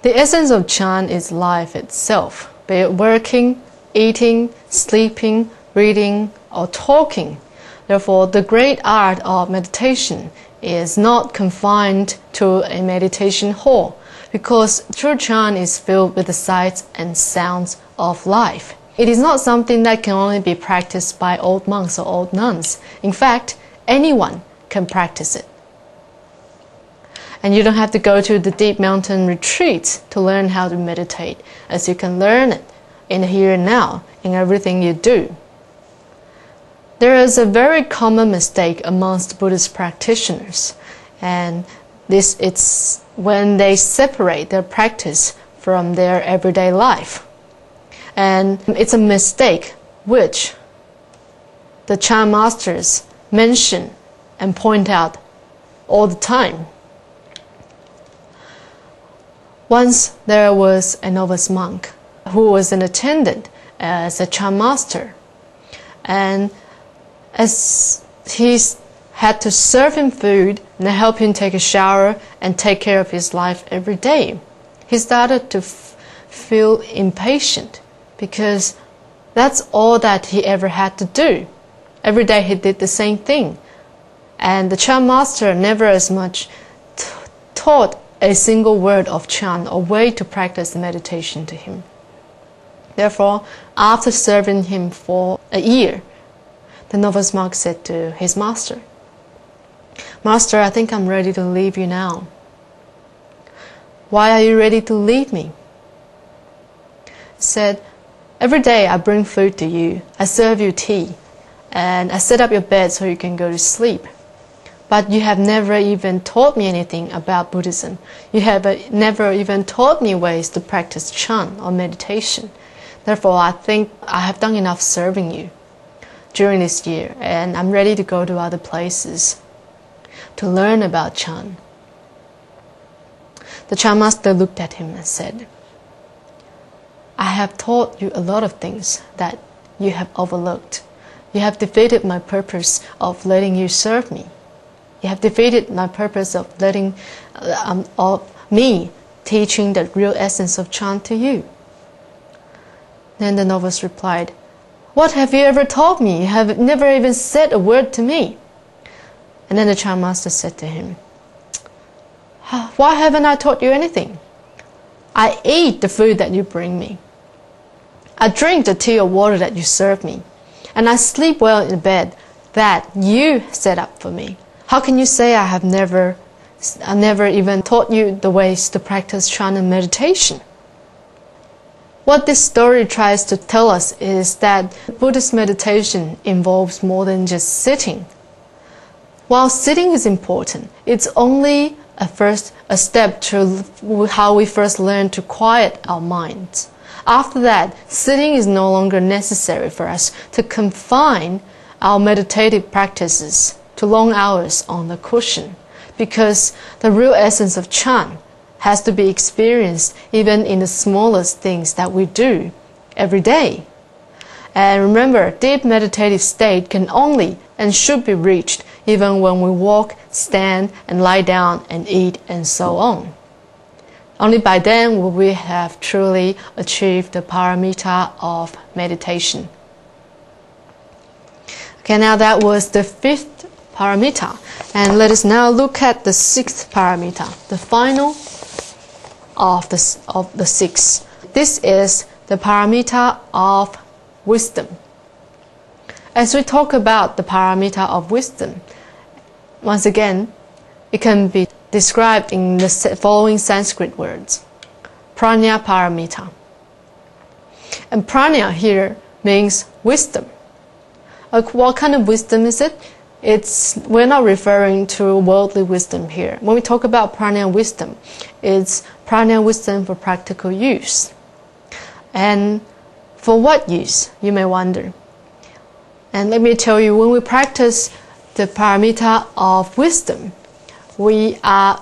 The essence of Chan is life itself, be it working, eating, sleeping, reading, or talking. Therefore, the great art of meditation is not confined to a meditation hall, because true Chan is filled with the sights and sounds of life. It is not something that can only be practiced by old monks or old nuns. In fact, anyone can practice it. And you don't have to go to the deep mountain retreats to learn how to meditate, as you can learn it in the here and now, in everything you do. There is a very common mistake amongst Buddhist practitioners, and it's when they separate their practice from their everyday life. And it's a mistake which the Chan masters mention and point out all the time. Once there was a novice monk who was an attendant as a Chan master, and as he had to serve him food and help him take a shower and take care of his life every day, he started to feel impatient, because that's all that he ever had to do. Every day he did the same thing, and the Chan master never as much taught a single word of Chan or way to practice meditation to him. Therefore, after serving him for a year, the novice monk said to his master, "Master, I think I'm ready to leave you now." "Why are you ready to leave me?" He said, "Every day I bring food to you, I serve you tea, and I set up your bed so you can go to sleep. But you have never even taught me anything about Buddhism. You have never even taught me ways to practice Chan or meditation. Therefore, I think I have done enough serving you during this year, and I'm ready to go to other places to learn about Chan." The Chan master looked at him and said, "I have taught you a lot of things that you have overlooked. You have defeated my purpose of letting you serve me. You have defeated my purpose of me teaching the real essence of Chan to you." Then the novice replied, "What have you ever taught me? You have never even said a word to me." And then the Chan master said to him, "Why haven't I taught you anything? I eat the food that you bring me. I drink the tea or water that you serve me. And I sleep well in the bed that you set up for me. How can you say I never even taught you the ways to practice Chan and meditation?" What this story tries to tell us is that Buddhist meditation involves more than just sitting. While sitting is important, it's only a step to how we first learn to quiet our minds. After that, sitting is no longer necessary for us to confine our meditative practices to long hours on the cushion, because the real essence of Chan has to be experienced even in the smallest things that we do every day. And remember, deep meditative state can only and should be reached even when we walk, stand, and lie down and eat and so on. Only by then will we have truly achieved the paramita of meditation. Okay, now that was the 5th paramita. And let us now look at the 6th paramita, the final of the 6. This is the paramita of wisdom. As we talk about the paramita of wisdom, once again, it can be described in the following Sanskrit words: prajna paramita. And prajna here means wisdom. What kind of wisdom is it? We're not referring to worldly wisdom here. When we talk about prajna wisdom, it's prajna wisdom for practical use. And for what use, you may wonder. And let me tell you, when we practice the paramita of wisdom, we are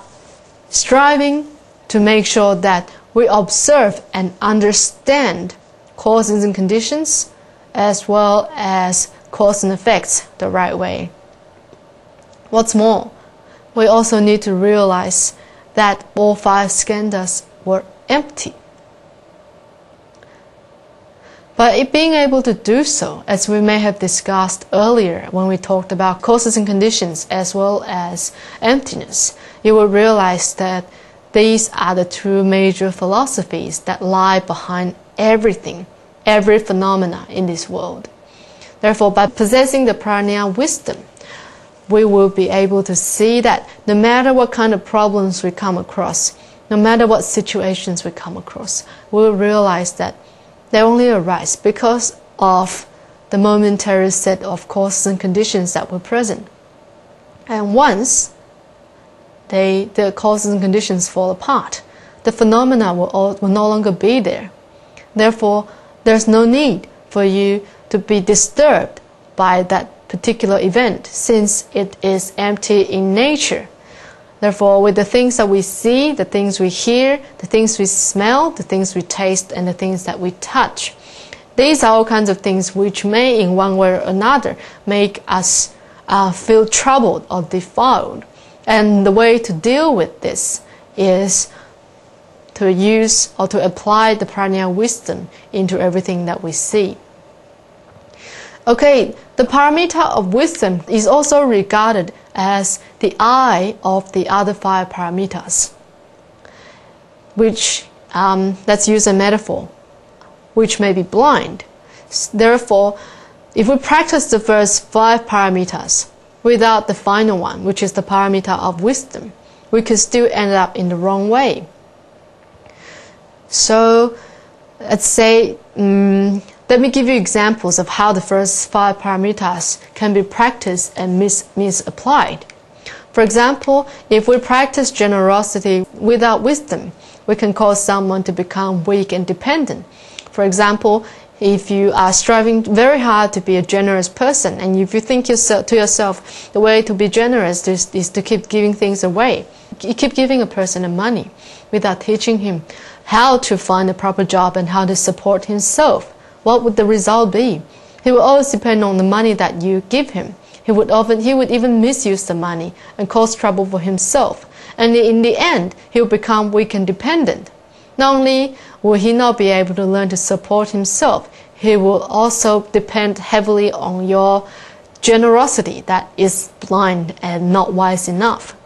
striving to make sure that we observe and understand causes and conditions, as well as cause and effects the right way. What's more, we also need to realize that all 5 skandhas were empty. But it being able to do so, as we may have discussed earlier when we talked about causes and conditions as well as emptiness, you will realize that these are the two major philosophies that lie behind everything, every phenomena in this world. Therefore, by possessing the prajna wisdom, we will be able to see that no matter what kind of problems we come across, no matter what situations we come across, we will realize that they only arise because of the momentary set of causes and conditions that were present. And once the causes and conditions fall apart, the phenomena will no longer be there. Therefore, there's no need for you to be disturbed by that particular event, since it is empty in nature. Therefore, with the things that we see, the things we hear, the things we smell, the things we taste, and the things that we touch, these are all kinds of things which may, in one way or another, make us feel troubled or defiled. And the way to deal with this is to use or to apply the prajna wisdom into everything that we see. Okay, the paramita of wisdom is also regarded as the eye of the other 5 paramitas, which, let's use a metaphor, which may be blind. Therefore, if we practice the first 5 paramitas without the final one, which is the paramita of wisdom, we could still end up in the wrong way. So, let's say, let me give you examples of how the first 5 paramitas can be practiced and misapplied. For example, if we practice generosity without wisdom, we can cause someone to become weak and dependent. For example, if you are striving very hard to be a generous person, and if you think to yourself, the way to be generous is to keep giving things away. You keep giving a person money without teaching him how to find a proper job and how to support himself. What would the result be? He will always depend on the money that you give him. He would even misuse the money and cause trouble for himself. And in the end, he will become weak and dependent. Not only will he not be able to learn to support himself, he will also depend heavily on your generosity that is blind and not wise enough.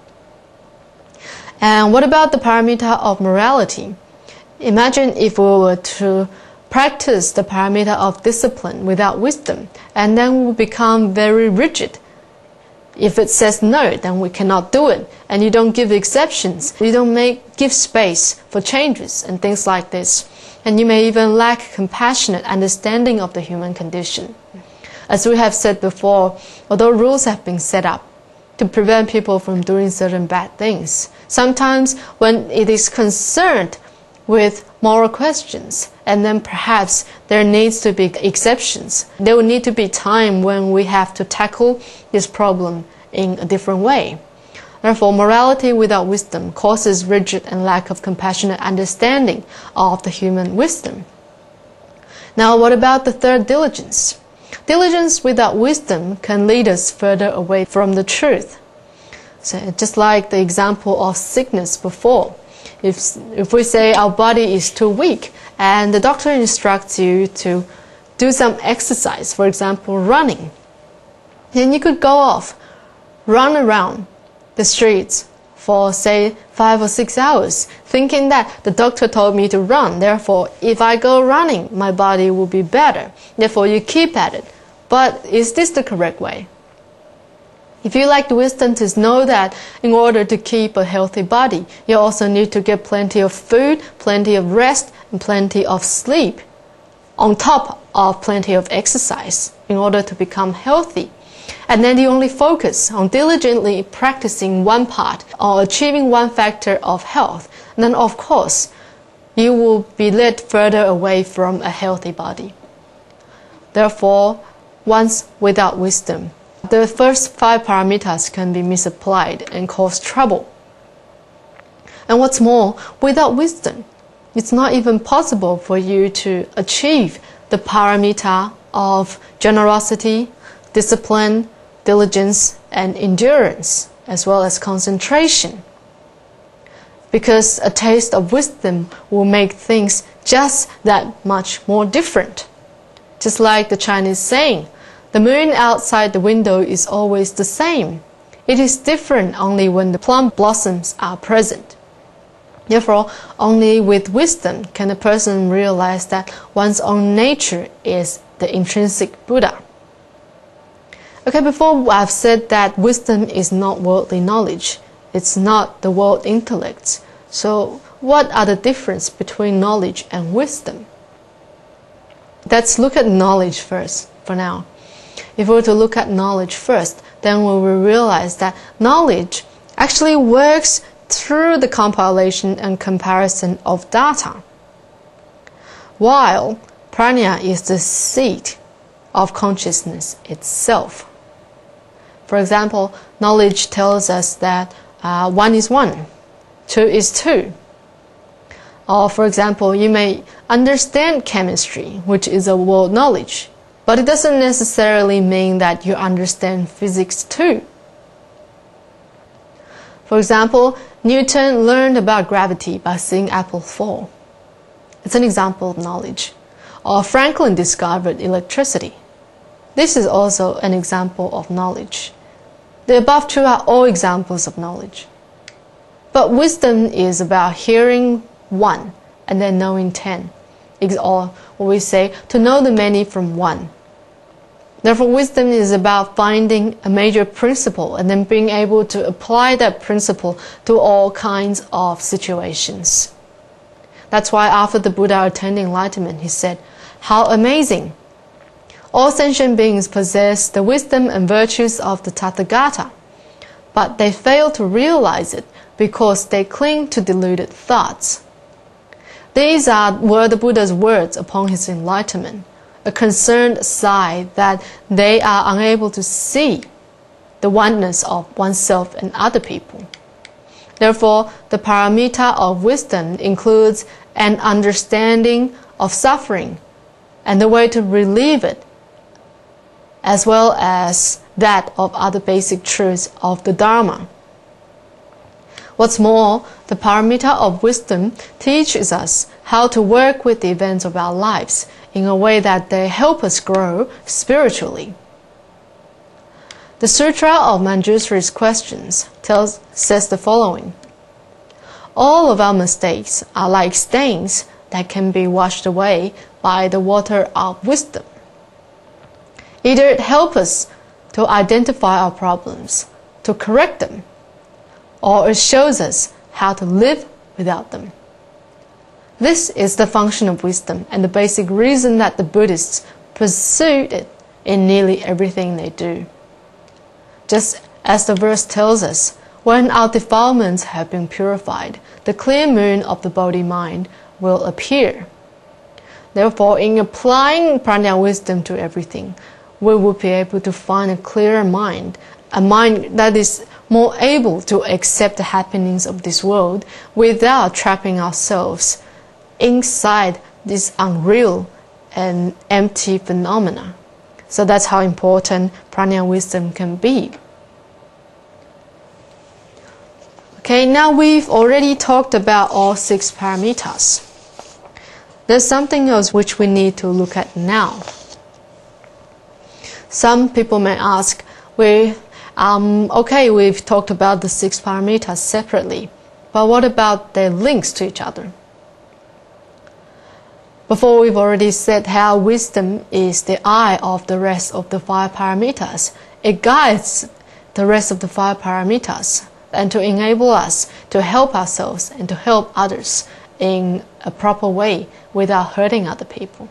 And what about the paramita of morality? Imagine if we were to practice the paramita of discipline without wisdom, and then we become very rigid. If it says no, then we cannot do it, and you don't give exceptions. You don't give space for changes and things like this. And you may even lack compassionate understanding of the human condition. As we have said before, although rules have been set up to prevent people from doing certain bad things, sometimes when it is concerned with moral questions, and then perhaps there needs to be exceptions. There will need to be time when we have to tackle this problem in a different way. Therefore, morality without wisdom causes rigid and lack of compassionate understanding of the human wisdom. Now, what about the third, diligence? Diligence without wisdom can lead us further away from the truth. So, just like the example of sickness before. If we say our body is too weak and the doctor instructs you to do some exercise, for example, running, then you could go off, run around the streets for, say, 5 or 6 hours, thinking that the doctor told me to run. Therefore, if I go running, my body will be better. Therefore, you keep at it. But is this the correct way? If you lack the wisdom to know that in order to keep a healthy body, you also need to get plenty of food, plenty of rest, and plenty of sleep, on top of plenty of exercise in order to become healthy. And then you only focus on diligently practicing one part or achieving one factor of health, and then of course, you will be led further away from a healthy body. Therefore, once without wisdom, the first 5 paramitas can be misapplied and cause trouble. And what's more, without wisdom, it's not even possible for you to achieve the paramita of generosity, discipline, diligence, and endurance, as well as concentration. because a taste of wisdom will make things just that much more different. Just like the Chinese saying, the moon outside the window is always the same. It is different only when the plum blossoms are present. Therefore, only with wisdom can a person realize that one's own nature is the intrinsic Buddha. Okay, before I've said that wisdom is not worldly knowledge. It's not the world intellect. So what are the difference between knowledge and wisdom? Let's look at knowledge first for now. If we were to look at knowledge first, then we will realize that knowledge actually works through the compilation and comparison of data, while prajna is the seat of consciousness itself. For example, knowledge tells us that 1 is 1, 2 is 2. Or for example, you may understand chemistry, which is a world knowledge, but it doesn't necessarily mean that you understand physics too. For example, Newton learned about gravity by seeing apples fall. It's an example of knowledge. Or Franklin discovered electricity. This is also an example of knowledge. The above two are all examples of knowledge. But wisdom is about hearing one and then knowing 10. Or what we say, to know the many from one. Therefore, wisdom is about finding a major principle and then being able to apply that principle to all kinds of situations. That's why after the Buddha attained enlightenment, he said, "How amazing! All sentient beings possess the wisdom and virtues of the Tathagata, but they fail to realize it because they cling to deluded thoughts." These were the Buddha's words upon his enlightenment, a concerned sigh that they are unable to see the oneness of oneself and other people. Therefore, the paramita of wisdom includes an understanding of suffering and the way to relieve it, as well as that of other basic truths of the Dharma. What's more, the paramita of wisdom teaches us how to work with the events of our lives in a way that they help us grow spiritually. The Sutra of Manjusri's Questions says the following: all of our mistakes are like stains that can be washed away by the water of wisdom. Either it helps us to identify our problems, to correct them, or it shows us how to live without them. This is the function of wisdom and the basic reason that the Buddhists pursue it in nearly everything they do. Just as the verse tells us, when our defilements have been purified, the clear moon of the Bodhi mind will appear. Therefore, in applying prajna wisdom to everything, we will be able to find a clearer mind, a mind that is more able to accept the happenings of this world without trapping ourselves inside this unreal and empty phenomena. So that's how important prajna wisdom can be. Okay, now we've already talked about all 6 paramitas. There's something else which we need to look at now. Some people may ask, okay, we've talked about the 6 paramitas separately, but what about their links to each other? Before, we've already said how wisdom is the eye of the rest of the 5 paramitas. It guides the rest of the 5 paramitas and to enable us to help ourselves and to help others in a proper way without hurting other people.